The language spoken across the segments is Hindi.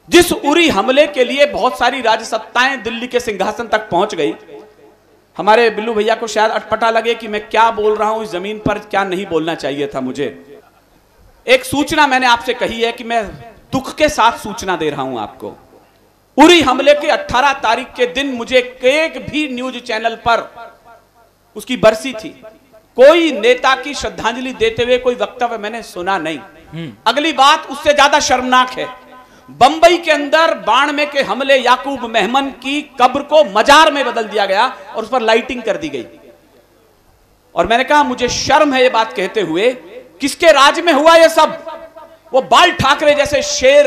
जिस उरी हमले के लिए बहुत सारी राजसत्ताएं दिल्ली के सिंहासन तक पहुंच गई, हमारे बिल्लू भैया को शायद अटपटा लगे कि मैं क्या बोल रहा हूं इस जमीन पर, क्या नहीं बोलना चाहिए था मुझे। एक सूचना मैंने आपसे कही है कि मैं दुख के साथ सूचना दे रहा हूं आपको। उरी हमले के 18 तारीख के दिन मुझे एक भी न्यूज चैनल पर उसकी बरसी थी, कोई नेता की श्रद्धांजलि देते हुए कोई वक्तव्य मैंने सुना नहीं। अगली बात उससे ज्यादा शर्मनाक है, बंबई के अंदर बाड़मे के हमले याकूब मेहमन की कब्र को मजार में बदल दिया गया और उस पर लाइटिंग कर दी गई। और मैंने कहा मुझे शर्म है ये बात कहते हुए, किसके राज में हुआ ये सब? वो बाल ठाकरे जैसे शेर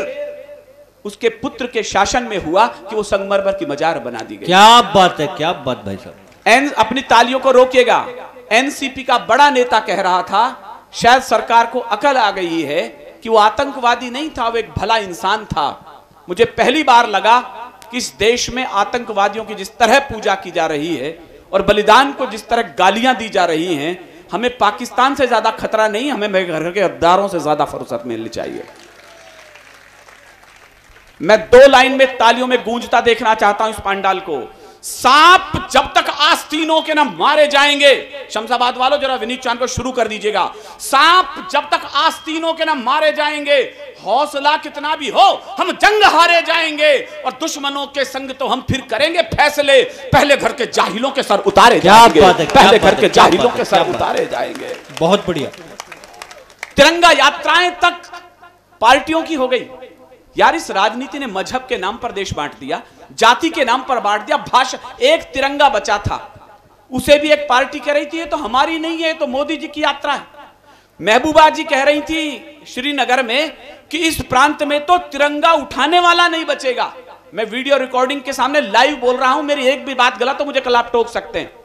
उसके पुत्र के शासन में हुआ कि वो संगमरमर की मजार बना दी गई। क्या बात है, क्या बात भाई साहब। अपनी तालियों को रोकिएगा। एनसीपी का बड़ा नेता कह रहा था शायद सरकार को अकल आ गई है कि वो आतंकवादी नहीं था, वो एक भला इंसान था। मुझे पहली बार लगा कि इस देश में आतंकवादियों की जिस तरह पूजा की जा रही है और बलिदान को जिस तरह गालियां दी जा रही हैं, हमें पाकिस्तान से ज्यादा खतरा नहीं, हमें घर के गद्दारों से ज्यादा फुर्सत मिलनी चाहिए। मैं 2 लाइन में तालियों में गूंजता देखना चाहता हूं इस पंडाल को। सांप जब तक आस्तीनों के न मारे जाएंगे, शमशाबाद वालों जरा विनीत चांद को शुरू कर दीजिएगा। सांप जब तक आस्तीनों के न मारे जाएंगे, हौसला कितना भी हो हम जंग हारे जाएंगे और दुश्मनों के संग तो हम फिर करेंगे फैसले। पहले घर के जाहिलों के सर उतारे जाएंगे, पहले घर के जाहिलों के सर उतारे जाएंगे। बहुत बढ़िया। तिरंगा यात्राएं तक पार्टियों की हो गई। यार इस राजनीति ने मजहब के नाम पर देश बांट दिया, जाति के नाम पर बांट दिया। भाषा, एक तिरंगा बचा था, उसे भी एक पार्टी कह रही थी ये तो हमारी नहीं है, तो मोदी जी की यात्रा है। महबूबा जी कह रही थी श्रीनगर में कि इस प्रांत में तो तिरंगा उठाने वाला नहीं बचेगा। मैं वीडियो रिकॉर्डिंग के सामने लाइव बोल रहा हूं, मेरी एक भी बात गलत तो मुझे कल आप टोक सकते हैं।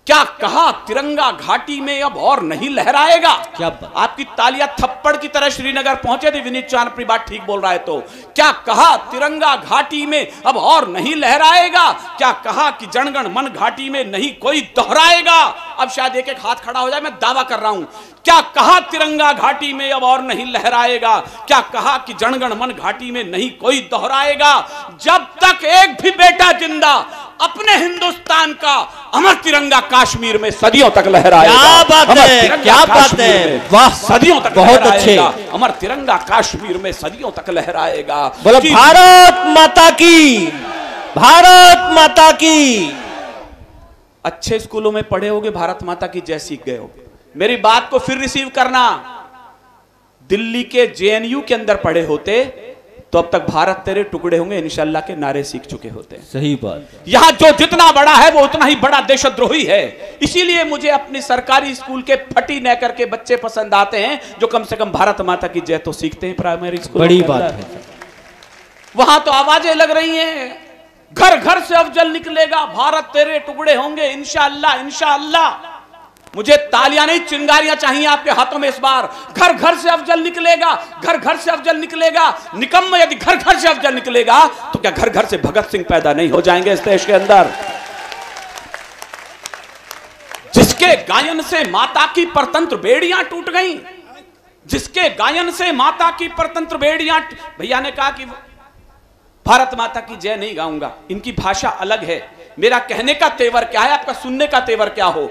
क्या कहा? तिरंगा घाटी में अब और नहीं लहराएगा। क्या आपकी तालियां थप्पड़ की तरह श्रीनगर पहुंचे थे। विनीत चांद अपनी बात ठीक बोल रहा है तो क्या कहा? तिरंगा घाटी में अब और नहीं लहराएगा। क्या कहा कि जनगण मन घाटी में नहीं कोई दोहराएगा। अब शायद एक एक हाथ खड़ा हो जाए, मैं दावा कर रहा हूं। क्या कहा? तिरंगा घाटी में अब और नहीं लहराएगा। क्या कहा कि जनगण मन घाटी में नहीं कोई दोहराएगा। जब तक एक भी बेटा जिंदा अपने हिंदुस्तान का, अमर तिरंगा काश्मीर में सदियों तक लहराएगा। क्या बात है, क्या बात है, वाह, सदियों तक बहुत अच्छे। अमर तिरंगा काश्मीर में सदियों तक लहराएगा। बोलो भारत माता की, भारत माता की। अच्छे स्कूलों में पढ़े होगे, भारत माता की जय सीख गए होगे। मेरी बात को फिर रिसीव करना। दिल्ली के जेएनयू के अंदर पढ़े होते तो अब तक भारत तेरे टुकड़े होंगे इंशाअल्लाह के नारे सीख चुके होते हैं। सही बात। यहां जो जितना बड़ा है वो उतना ही बड़ा देशद्रोही है। इसीलिए मुझे अपने सरकारी स्कूल के फटी नेकर के बच्चे पसंद आते हैं जो कम से कम भारत माता की जय तो सीखते हैं प्राइमरी स्कूल। बड़ी बात है। वहां तो आवाजें लग रही हैं, घर घर से अफजल निकलेगा, भारत तेरे टुकड़े होंगे इंशाअल्लाह इंशाअल्लाह। मुझे तालियां नहीं चिंगारियां चाहिए आपके हाथों में इस बार। घर घर से अफजल निकलेगा, घर घर से अफजल निकलेगा। निकम्मा यदि घर घर से अफजल निकलेगा तो क्या घर घर से भगत सिंह पैदा नहीं हो जाएंगे इस देश के अंदर? जिसके गायन से माता की परतंत्र बेड़ियां टूट गईं, जिसके गायन से माता की परतंत्र बेड़ियां। भैया ने कहा कि भारत माता की जय नहीं गाऊंगा, इनकी भाषा अलग है। मेरा कहने का तेवर क्या है, आपका सुनने का तेवर क्या हो?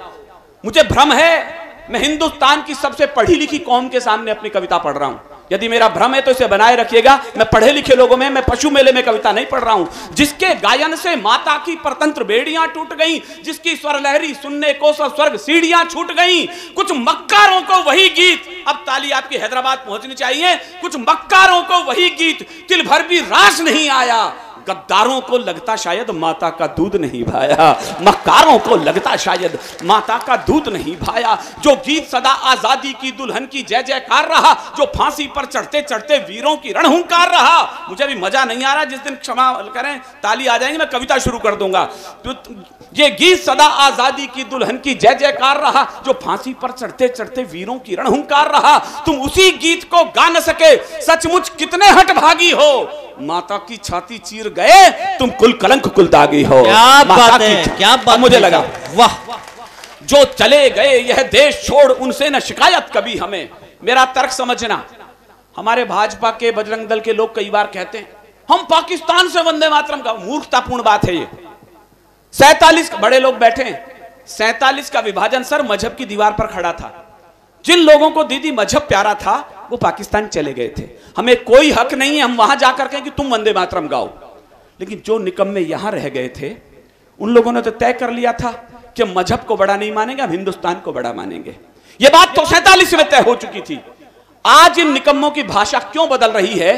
मुझे भ्रम है मैं हिंदुस्तान की सबसे पढ़ी लिखी कौम के सामने अपनी कविता पढ़ रहा हूं। यदि मेरा भ्रम है तो इसे बनाए रखिएगा। मैं पढ़े लिखे लोगों में, मैं पशु मेले में कविता नहीं पढ़ रहा हूं। जिसके गायन से माता की परतंत्र बेड़ियां टूट गईं, जिसकी स्वर लहरी सुनने को स्वर्ग सीढ़ियां छूट गईं। कुछ मक्कारों को वही गीत, अब ताली आपकी हैदराबाद पहुंचनी चाहिए। कुछ मक्कारों को वही गीत तिल भर भी रास नहीं आया। गद्दारों को लगता शायद माता का दूध नहीं भाया, मक्कारों को लगता शायद माता का दूध नहीं भाया। जो गीत सदा आजादी की दुल्हन की जय जयकार रहा, जो फांसी पर चढ़ते चढ़ते वीरों की रणहुंकार रहा। मुझे भी मजा नहीं आ रहा, जिस दिन क्षमा करें ताली आ जाएंगे मैं कविता शुरू कर दूंगा। ये गीत सदा आजादी की दुल्हन की जय जयकार रहा, जो फांसी पर चढ़ते चढ़ते वीरों की रणहुंकार रहा। तुम उसी गीत को गा न सके, सचमुच कितने हठभागी हो। माता की छाती चीर गए, तुम कुल कलंक कुल दागी हो। क्या बात है, क्या बात। मुझे लगा वाह, जो चले गए यह देश छोड़ उनसे न शिकायत कभी हमें। मेरा तर्क समझना, हमारे भाजपा के बजरंग दल के लोग कई बार कहते हैं हम पाकिस्तान से वंदे मातरम का, मूर्खतापूर्ण बात है ये। 47 बड़े लोग बैठे हैं, 47 का विभाजन सर मजहब की दीवार पर खड़ा था। जिन लोगों को दीदी मजहब प्यारा था वो पाकिस्तान चले गए थे। हमें कोई हक नहीं है हम वहां जाकर कहें कि तुम वंदे मातरम गाओ। लेकिन जो निकम्मे यहां रह गए थे उन लोगों ने तो तय कर लिया था कि मजहब को बड़ा नहीं मानेंगे, हम हिंदुस्तान को बड़ा मानेंगे। ये बात तो 47 में तय हो चुकी थी। आज इन निकम्मों की भाषा क्यों बदल रही है,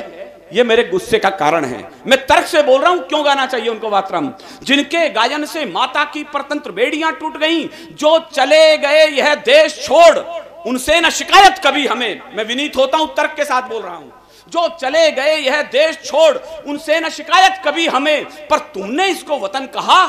ये मेरे गुस्से का कारण है। मैं तर्क से बोल रहा हूं, क्यों गाना चाहिए उनको मातरम? जिनके गायन से माता की परतंत्र बेड़ियां टूट गईं, जो चले गए यह देश छोड़, उनसे न शिकायत कभी हमें। मैं विनीत होता हूं, तर्क के साथ बोल रहा हूं। जो चले गए यह देश छोड़, उनसे न शिकायत कभी हमें, पर तुमने इसको वतन कहा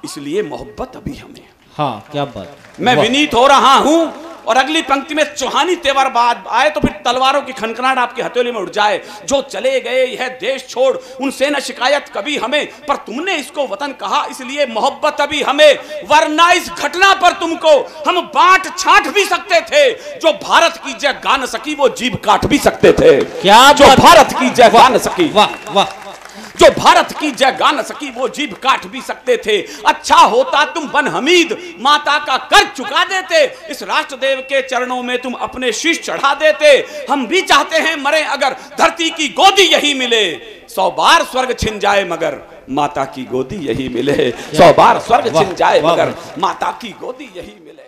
इसलिए मोहब्बत अभी हमें। हाँ, क्या बात। मैं विनीत हो रहा हूं और अगली पंक्ति में चौहानी तेवर बाद आए तो फिर तलवारों की खनखनाहट आपकी हथेली में उड़ जाए। जो चले गए यह देश छोड़, उनसे न शिकायत कभी हमें, पर तुमने इसको वतन कहा इसलिए मोहब्बत अभी हमें। वरना इस घटना पर तुमको हम बांट छांट भी सकते थे। जो भारत की जय गा न सकी वो जीभ काट भी सकते थे। क्या जो भारत की जय गा न सकी, वाह वाह, जो भारत की जय गा न सकी वो जीभ काट भी सकते थे। अच्छा होता तुम बन हमीद माता का कर चुका देते, इस राष्ट्रदेव के चरणों में तुम अपने शीश चढ़ा देते। हम भी चाहते हैं मरे अगर धरती की गोदी यही मिले, 100 बार स्वर्ग छिन जाए मगर माता की गोदी यही मिले। 100 बार स्वर्ग छिन जाए मगर माता की गोदी यही मिले।